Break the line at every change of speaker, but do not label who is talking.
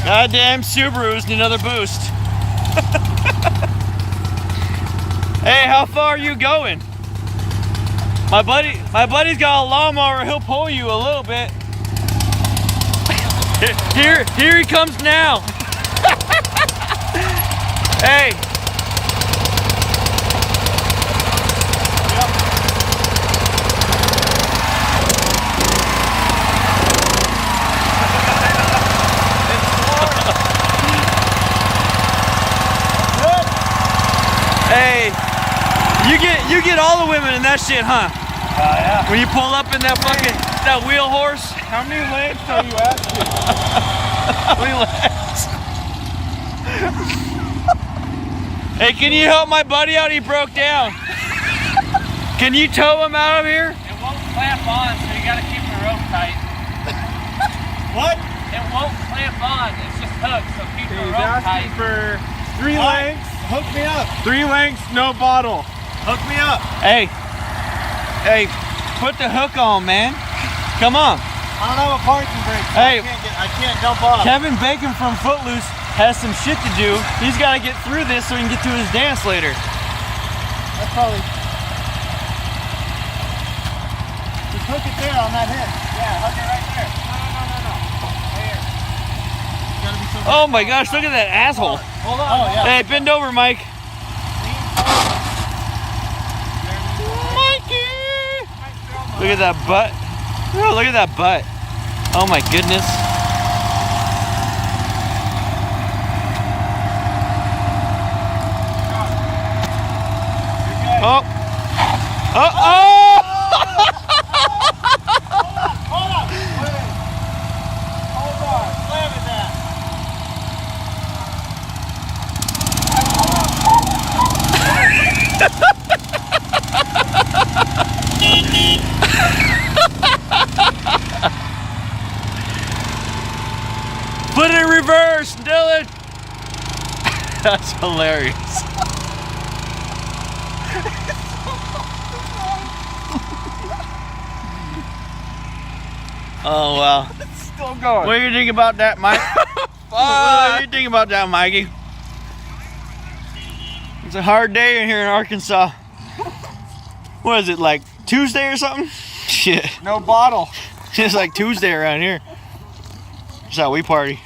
Goddamn Subarus need another boost. Hey, how far are you going? My buddy's got a lawnmower. He'll pull you a little bit. Here he comes now. Hey. Hey, you get all the women in that shit, huh?
Yeah.
When you pull up in that fucking that wheel horse.
How many lengths are you asking?
Relax. Hey, can you help my buddy out? He broke down. Can you tow him out of here?
It won't clamp on, so you gotta keep the rope tight.
What?
It won't clamp on, it's just hooked, so keep the
He's
rope
asking
tight.
for 3 lengths. Hook me up. 3 lengths, no bottle. Hook me up.
Hey, put the hook on, man. Come on.
I don't have a parking brake, so
Hey.
I can't jump off.
Kevin Bacon from Footloose has some shit to do. He's got to get through this so he can get to his dance later.
That's probably... Just hook it there on that head.
Yeah, hook it right there. No. Right here.
You gotta be so...
Oh my gosh, look at that asshole.
Hold on.
Oh, yeah.
Hey, bend over, Mike. Mikey! Look at that butt. Oh, look at that butt. Oh my goodness. Oh. Oh.
Hold on. Wait. Hold on. Slam it down.
Put it in reverse, Dylan. That's hilarious. Oh wow.
It's still going.
What do you think about that, Mike? What do you think about that, Mikey? It's a hard day in here in Arkansas. What is it, like Tuesday or something? Shit.
No bottle.
It's like Tuesday around here. That's how we party.